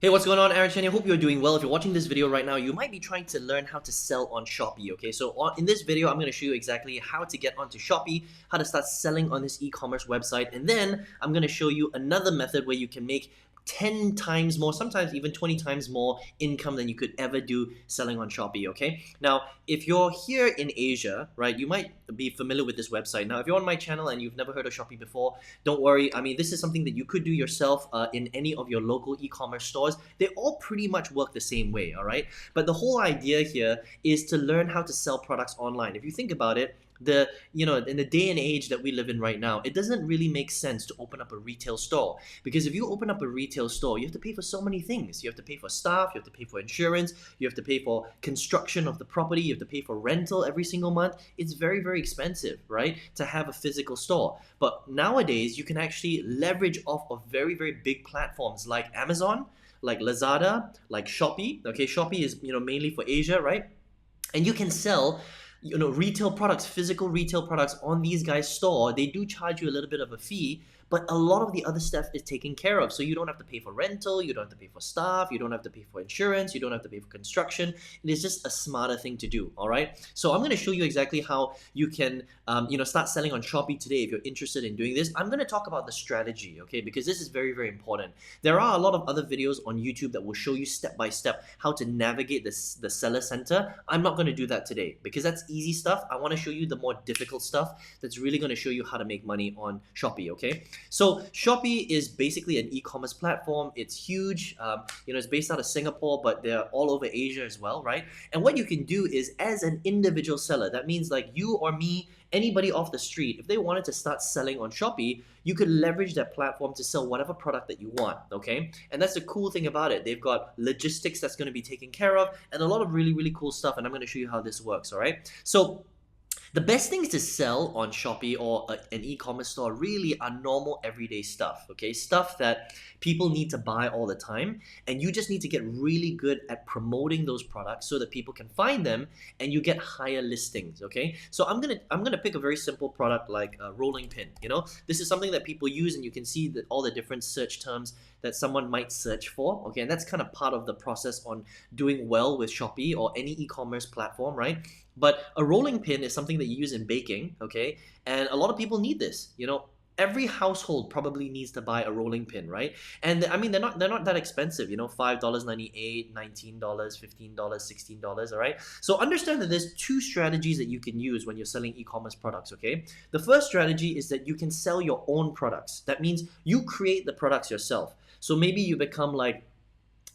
Hey, what's going on, Aaron Chen? I hope you're doing well. If you're watching this video right now, you might be trying to learn how to sell on Shopee, okay? So in this video, I'm going to show you exactly how to get onto Shopee, how to start selling on this e-commerce website, and then I'm going to show you another method where you can make 10 times more, sometimes even 20 times more income than you could ever do selling on Shopee, okay? Now, if you're here in Asia, right, you might be familiar with this website. Now, if you're on my channel and you've never heard of Shopee before, don't worry. I mean, this is something that you could do yourself in any of your local e-commerce stores. They all pretty much work the same way, all right? But the whole idea here is to learn how to sell products online. If you think about it, in the day and age that we live in right now, it doesn't really make sense to open up a retail store, because if you open up a retail store, you have to pay for so many things. You have to pay for staff, you have to pay for insurance, you have to pay for construction of the property, you have to pay for rental every single month. It's very, very expensive, right, to have a physical store. But nowadays, you can actually leverage off of very, very big platforms like Amazon, like Lazada, like Shopee. Okay, Shopee is mainly for Asia, right? And you can sell retail products, physical retail products on these guys' store. They do charge you a little bit of a fee, but a lot of the other stuff is taken care of. So you don't have to pay for rental, you don't have to pay for staff, you don't have to pay for insurance, you don't have to pay for construction. It is just a smarter thing to do, all right? So I'm going to show you exactly how you can start selling on Shopee today if you're interested in doing this. I'm going to talk about the strategy, okay, because this is very, very important. There are a lot of other videos on YouTube that will show you step by step how to navigate the seller center. I'm not going to do that today because that's easy stuff. I want to show you the more difficult stuff that's really going to show you how to make money on Shopee, okay? So Shopee is basically an e-commerce platform. It's huge. It's based out of Singapore, but they're all over Asia as well, right? And what you can do is, as an individual seller, that means like you or me, anybody off the street, if they wanted to start selling on Shopee, you could leverage that platform to sell whatever product that you want, okay? And that's the cool thing about it. They've got logistics that's going to be taken care of and a lot of really, really cool stuff, and I'm going to show you how this works, all right? So the best things to sell on Shopee or an e-commerce store really are normal everyday stuff, okay? Stuff that people need to buy all the time, and you just need to get really good at promoting those products so that people can find them and you get higher listings, okay? So I'm gonna pick a very simple product like a rolling pin. This is something that people use, and you can see that all the different search terms that someone might search for, okay? And that's kind of part of the process on doing well with Shopee or any e-commerce platform, right? But a rolling pin is something that you use in baking, okay? And a lot of people need this. Every household probably needs to buy a rolling pin, right? And I mean, they're not that expensive, $5.98, $19, $15, $16, all right? So understand that there's two strategies that you can use when you're selling e-commerce products, okay? The first strategy is that you can sell your own products. That means you create the products yourself. So maybe you become like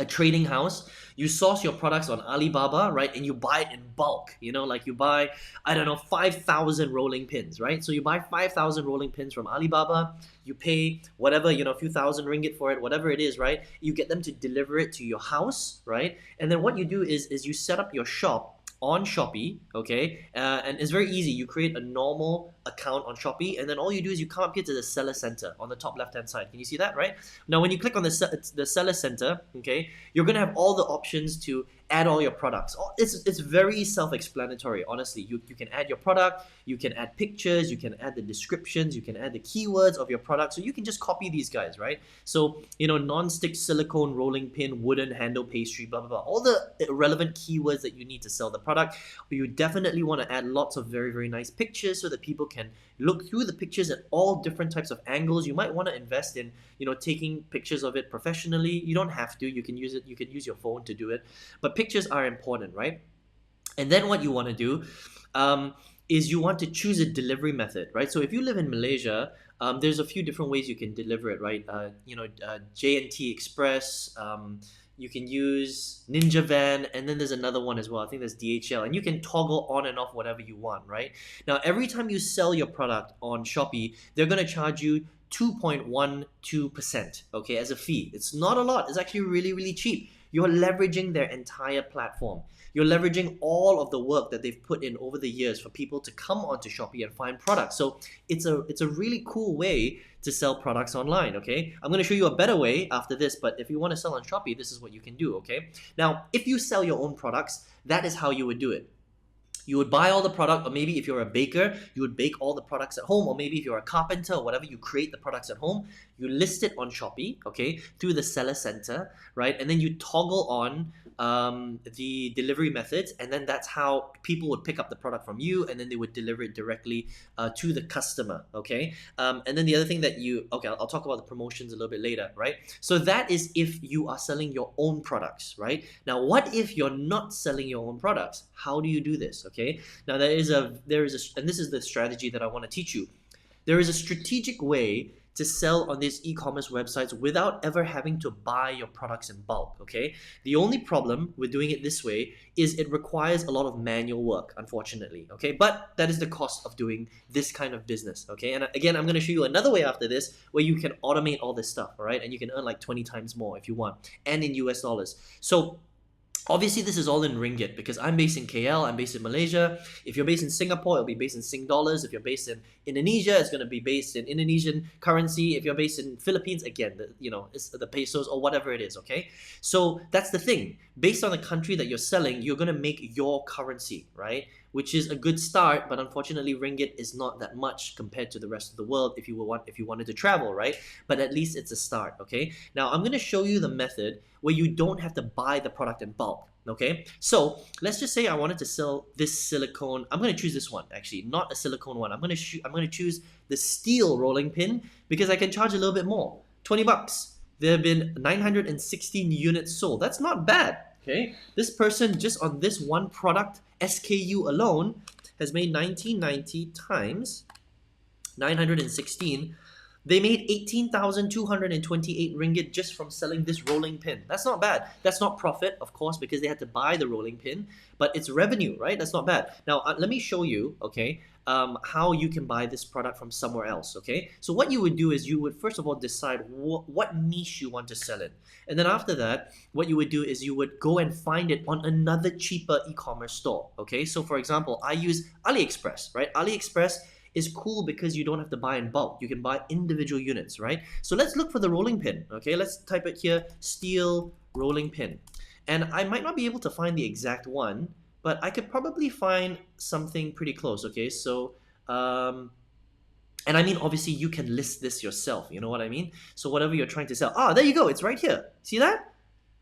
a trading house, you source your products on Alibaba, right? And you buy it in bulk, like you buy, I don't know, 5,000 rolling pins, right? So you buy 5,000 rolling pins from Alibaba, you pay whatever, a few thousand ringgit for it, whatever it is, right? You get them to deliver it to your house, right? And then what you do is you set up your shop on Shopee, okay? And it's very easy. You create a normal account on Shopee, and then all you do is you come up here to the seller center on the top left-hand side. Can you see that, right? Now, when you click on the seller center, okay, you're gonna have all the options to add all your products. It's very self-explanatory, honestly. You can add your product, you can add pictures, you can add the descriptions, you can add the keywords of your product, so you can just copy these guys, right? So, non-stick silicone rolling pin, wooden handle pastry, blah, blah, blah. All the relevant keywords that you need to sell the product. You definitely want to add lots of very, very nice pictures so that people can look through the pictures at all different types of angles. You might want to invest in, taking pictures of it professionally. You don't have to. You can use your phone to do it. But pictures are important, right? And then what you want to do is you want to choose a delivery method, right? So if you live in Malaysia, there's a few different ways you can deliver it, right? J&T Express, you can use Ninja Van, and then there's another one as well. I think there's DHL, and you can toggle on and off whatever you want, right? Now, every time you sell your product on Shopee, they're gonna charge you 2.12%, okay, as a fee. It's not a lot. It's actually really, really cheap. You're leveraging their entire platform. You're leveraging all of the work that they've put in over the years for people to come onto Shopee and find products. So it's a really cool way to sell products online, okay? I'm gonna show you a better way after this, but if you wanna sell on Shopee, this is what you can do, okay? Now, if you sell your own products, that is how you would do it. You would buy all the product, or maybe if you're a baker, you would bake all the products at home, or maybe if you're a carpenter or whatever, you create the products at home. You list it on Shopee, okay, through the seller center, right? And then you toggle on the delivery methods, and then that's how people would pick up the product from you, and then they would deliver it directly to the customer, okay? And then the other thing that I'll talk about the promotions a little bit later, right? So that is if you are selling your own products, right? Now, what if you're not selling your own products? How do you do this, okay? Now, there is a, and this is the strategy that I want to teach you. There is a strategic way to sell on these e-commerce websites without ever having to buy your products in bulk, okay? The only problem with doing it this way is it requires a lot of manual work, unfortunately, okay? But that is the cost of doing this kind of business, okay? And again, I'm gonna show you another way after this where you can automate all this stuff, all right? And you can earn like 20 times more if you want, and in US dollars. So obviously, this is all in ringgit because I'm based in KL, I'm based in Malaysia. If you're based in Singapore, it'll be based in Sing dollars. If you're based in Indonesia, it's going to be based in Indonesian currency. If you're based in Philippines, again, it's the pesos or whatever it is, okay? So that's the thing. Based on the country that you're selling, you're going to make your currency, right? Which is a good start, but unfortunately, ringgit is not that much compared to the rest of the world if you wanted to travel, right? But at least it's a start, okay? Now, I'm going to show you the method where you don't have to buy the product in bulk, okay? So let's just say I wanted to sell this silicone. I'm going to choose this one, actually, not a silicone one. I'm going to choose the steel rolling pin because I can charge a little bit more, 20 bucks. There have been 916 units sold. That's not bad, okay? This person, just on this one product SKU alone, has made 1990 times 916. They made 18,228 ringgit just from selling this rolling pin. That's not bad. That's not profit, of course, because they had to buy the rolling pin, but it's revenue, right? That's not bad. Now, let me show you, okay, how you can buy this product from somewhere else, okay? So what you would do is you would first of all decide what niche you want to sell in. And then after that, what you would do is you would go and find it on another cheaper e-commerce store, okay? So for example, I use AliExpress, right? AliExpress is cool because you don't have to buy in bulk. You can buy individual units, right? So let's look for the rolling pin, okay? Let's type it here, steel rolling pin. And I might not be able to find the exact one, but I could probably find something pretty close, okay? So, and I mean, obviously you can list this yourself, you know what I mean? So whatever you're trying to sell, there you go, it's right here. See that?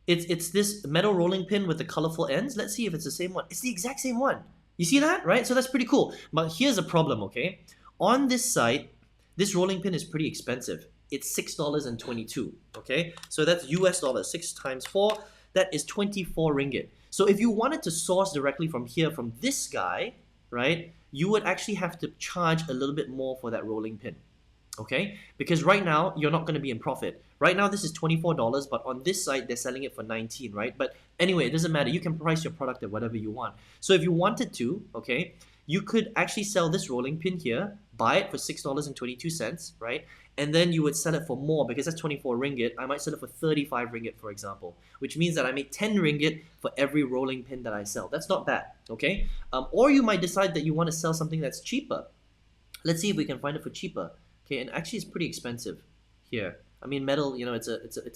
It's this metal rolling pin with the colorful ends. Let's see if it's the same one. It's the exact same one. You see that, right? So that's pretty cool. But here's a problem, okay? On this site, this rolling pin is pretty expensive. It's $6.22, okay? So that's US dollars, 6 times 4, that is 24 ringgit. So if you wanted to source directly from here, from this guy, right, you would actually have to charge a little bit more for that rolling pin, okay? Because right now, you're not going to be in profit. Right now, this is $24, but on this site, they're selling it for 19, right? But anyway, it doesn't matter. You can price your product at whatever you want. So if you wanted to, okay, you could actually sell this rolling pin here, buy it for $6.22, right? And then you would sell it for more because that's 24 ringgit. I might sell it for 35 ringgit, for example, which means that I make 10 ringgit for every rolling pin that I sell. That's not bad, okay? Or you might decide that you want to sell something that's cheaper. Let's see if we can find it for cheaper. Okay, and actually it's pretty expensive here. I mean, metal, you know, it's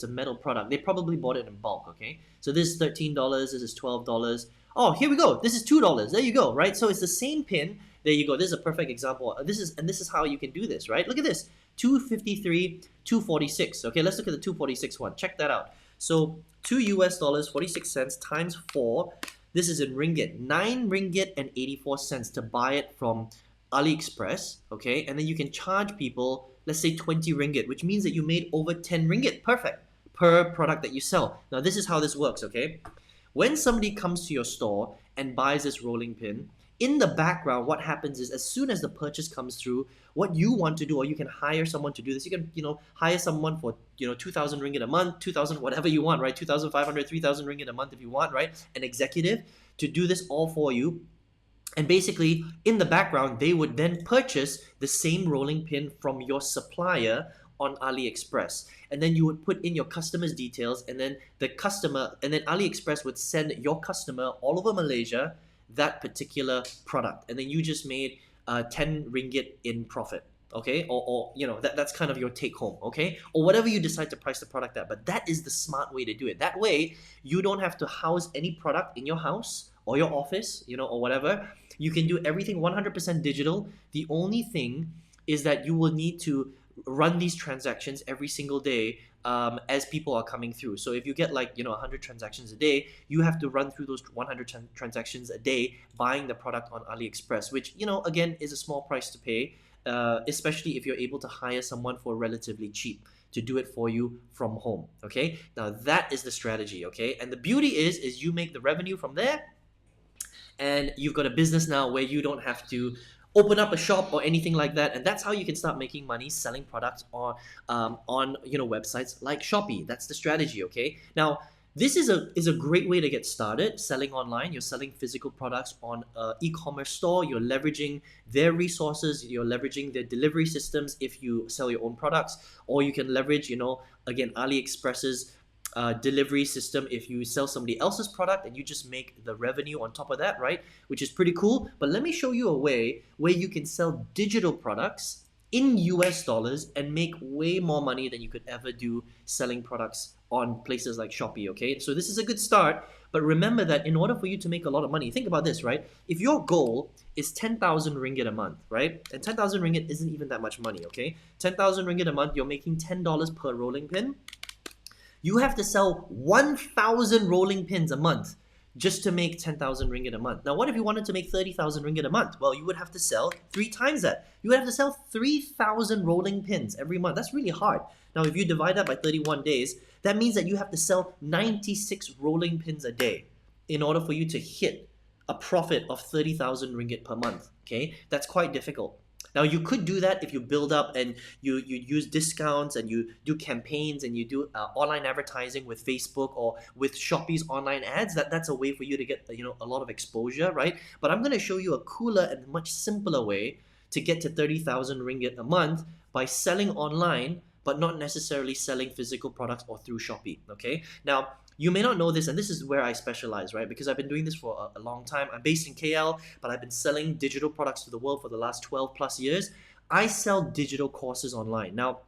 a metal product. They probably bought it in bulk, okay? So this is $13, this is $12. Oh, here we go. This is $2. There you go, right? So it's the same pin. There you go. This is a perfect example. This is how you can do this, right? Look at this. 253, 246. Okay, let's look at the 246 one. Check that out. So 2 US dollars 46 cents times 4. This is in ringgit. 9 ringgit and 84 cents to buy it from AliExpress, okay? And then you can charge people, let's say 20 ringgit, which means that you made over 10 ringgit, perfect, per product that you sell. Now this is how this works, okay? When somebody comes to your store and buys this rolling pin, in the background, what happens is as soon as the purchase comes through, what you want to do, or you can hire someone to do this, you can, hire someone for, 2,000 ringgit a month, 2,000, whatever you want, right? 2,500, 3,000 ringgit a month if you want, right? An executive to do this all for you. And basically, in the background, they would then purchase the same rolling pin from your supplier on AliExpress. And then you would put in your customer's details, and then AliExpress would send your customer all over Malaysia that particular product. And then you just made 10 ringgit in profit. Okay, or that's kind of your take home, okay, or whatever you decide to price the product at. But that is the smart way to do it. That way, you don't have to house any product in your house or your office, or whatever. You can do everything 100% digital. The only thing is that you will need to run these transactions every single day as people are coming through. So if you get like 100 transactions a day, you have to run through those 100 transactions a day buying the product on AliExpress, which again is a small price to pay, especially if you're able to hire someone for relatively cheap to do it for you from home. Okay, now that is the strategy. Okay, and the beauty is you make the revenue from there, and you've got a business now where you don't have to open up a shop or anything like that, and that's how you can start making money selling products on websites like Shopee. That's the strategy. Okay, now this is a great way to get started selling online. You're selling physical products on an e-commerce store. You're leveraging their resources. You're leveraging their delivery systems if you sell your own products, or you can leverage again AliExpress's delivery system if you sell somebody else's product, and you just make the revenue on top of that, right? Which is pretty cool. But let me show you a way where you can sell digital products in US dollars and make way more money than you could ever do selling products on places like Shopee. Okay, so this is a good start, but remember that in order for you to make a lot of money, think about this, right? If your goal is 10,000 ringgit a month, right? And 10,000 ringgit isn't even that much money. Okay, 10,000 ringgit a month, you're making $10 per rolling pin. You have to sell 1,000 rolling pins a month just to make 10,000 ringgit a month. Now, what if you wanted to make 30,000 ringgit a month? Well, you would have to sell 3 times that. You would have to sell 3,000 rolling pins every month. That's really hard. Now, if you divide that by 31 days, that means that you have to sell 96 rolling pins a day in order for you to hit a profit of 30,000 ringgit per month. Okay, that's quite difficult. Now, you could do that if you build up and you use discounts and you do campaigns and you do online advertising with Facebook or with Shopee's online ads. That's a way for you to get a lot of exposure, right? But I'm going to show you a cooler and much simpler way to get to 30,000 ringgit a month by selling online, but not necessarily selling physical products or through Shopee. Okay. Now, you may not know this, and this is where I specialize, right? Because I've been doing this for a long time. I'm based in KL, but I've been selling digital products to the world for the last 12 plus years. I sell digital courses online. Now,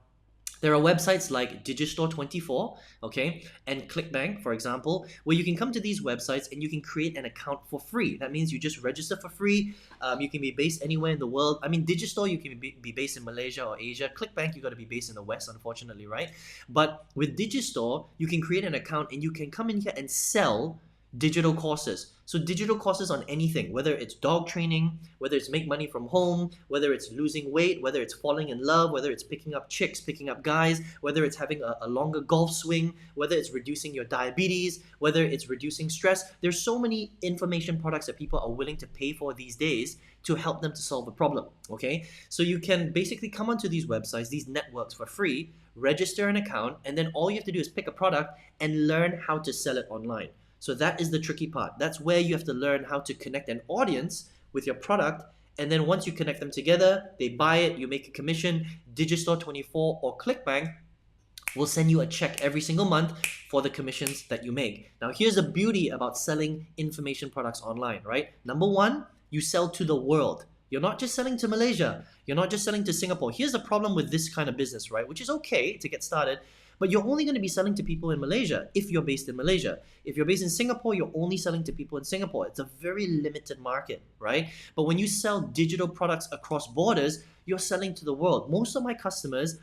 there are websites like Digistore24, okay, and ClickBank, for example, where you can come to these websites and you can create an account for free. That means you just register for free. You can be based anywhere in the world. I mean, Digistore, you can be based in Malaysia or Asia. ClickBank, you got to be based in the West, unfortunately, right? But with Digistore, you can create an account and you can come in here and sell digital courses. So digital courses on anything, whether it's dog training, whether it's make money from home, whether it's losing weight, whether it's falling in love, whether it's picking up chicks, picking up guys, whether it's having a longer golf swing, whether it's reducing your diabetes, whether it's reducing stress. There's so many information products that people are willing to pay for these days to help them to solve a problem. Okay, so you can basically come onto these websites, these networks for free, register an account, and then all you have to do is pick a product and learn how to sell it online. So that is the tricky part. That's where you have to learn how to connect an audience with your product. And then once you connect them together, they buy it, you make a commission. Digistore24 or ClickBank will send you a check every single month for the commissions that you make. Now, here's the beauty about selling information products online, right? Number one, you sell to the world. You're not just selling to Malaysia. You're not just selling to Singapore. Here's the problem with this kind of business, right? Which is okay to get started, but you're only going to be selling to people in Malaysia if you're based in Malaysia. If you're based in Singapore, you're only selling to people in Singapore. It's a very limited market, right? But when you sell digital products across borders, you're selling to the world. Most of my customers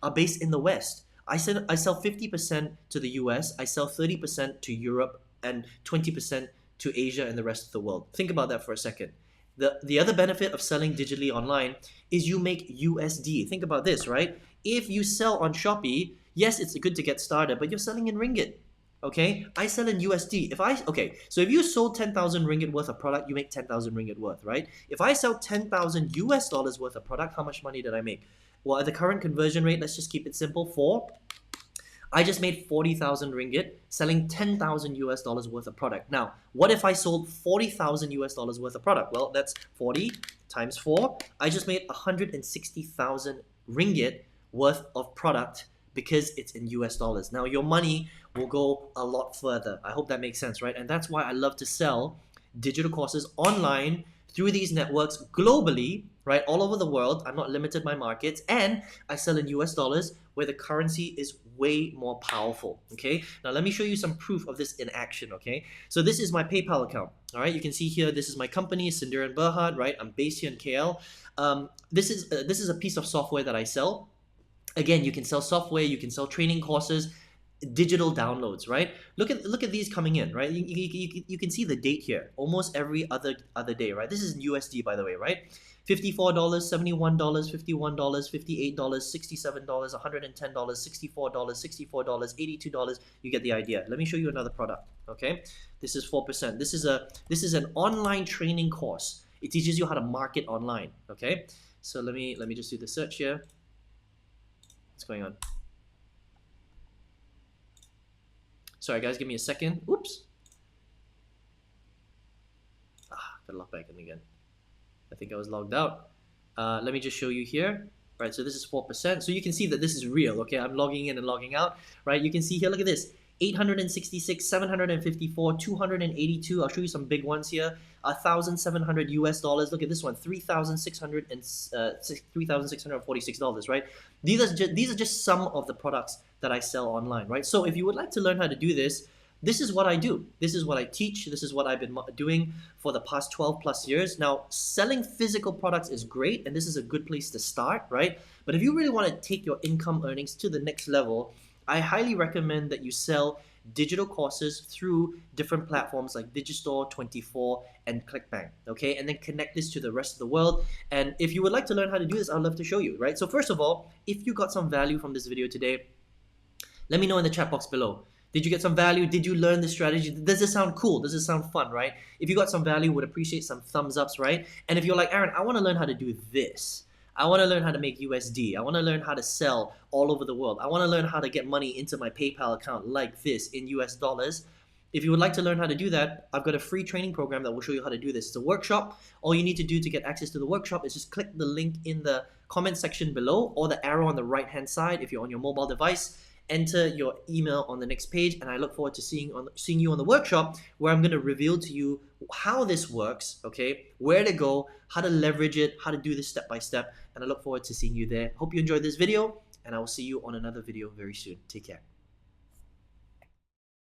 are based in the West. I sell 50% to the US, I sell 30% to Europe, and 20% to Asia and the rest of the world. Think about that for a second. The other benefit of selling digitally online is you make USD. Think about this, right? If you sell on Shopee, yes, it's good to get started, but you're selling in ringgit. Okay, I sell in USD. So if you sold 10,000 ringgit worth of product, you make 10,000 ringgit worth, right? If I sell 10,000 US dollars worth of product, how much money did I make? Well, at the current conversion rate, let's just keep it simple. I just made 40,000 ringgit selling 10,000 US dollars worth of product. Now, what if I sold 40,000 US dollars worth of product? Well, that's 40 times 4. I just made 160,000 ringgit worth of product because it's in US dollars. Now, your money will go a lot further. I hope that makes sense, right? And that's why I love to sell digital courses online through these networks globally, right, all over the world. I'm not limited by markets, and I sell in US dollars where the currency is way more powerful. Okay, now let me show you some proof of this in action. Okay, so this is my PayPal account. All right, you can see here, this is my company, Sindiran Berhad, right? I'm based here in KL. This is a piece of software that I sell. Again, you can sell software, you can sell training courses, digital downloads, right? Look at these coming in, right? You can see the date here, almost every other day, right? This is in USD, by the way, right? $54, $71, $51, $58, $67, $110, $64, $64, $82. You get the idea. Let me show you another product. Okay, this is 4%. This is an online training course. It teaches you how to market online. Okay, so let me just do the search here. What's going on? Sorry guys, give me a second. Oops. Got logged back in again. I think I was logged out. Let me just show you here. Right, so this is 4%. So you can see that this is real, okay? I'm logging in and logging out, right? You can see here, look at this. 866, 754, 282. I'll show you some big ones here. 1,700 US dollars. Look at this one, $3,646, right? These are just some of the products that I sell online, right? So if you would like to learn how to do this, this is what I do. This is what I teach. This is what I've been doing for the past 12 plus years. Now, selling physical products is great, and this is a good place to start, right? But if you really want to take your income earnings to the next level, I highly recommend that you sell digital courses through different platforms like Digistore, 24, and ClickBank, okay? And then connect this to the rest of the world. And if you would like to learn how to do this, I'd love to show you, right? So first of all, if you got some value from this video today, let me know in the chat box below. Did you get some value? Did you learn this strategy? Does this sound cool? Does this sound fun, right? If you got some value, would appreciate some thumbs ups, right? And if you're like, Aaron, I want to learn how to do this. I want to learn how to make USD. I want to learn how to sell all over the world. I want to learn how to get money into my PayPal account like this in US dollars. If you would like to learn how to do that, I've got a free training program that will show you how to do this. It's a workshop. All you need to do to get access to the workshop is just click the link in the comment section below or the arrow on the right hand side if you're on your mobile device. Enter your email on the next page, and I look forward to seeing you on the workshop, where I'm going to reveal to you how this works, okay, where to go, how to leverage it, how to do this step by step, and I look forward to seeing you there. Hope you enjoyed this video, and I will see you on another video very soon. Take care.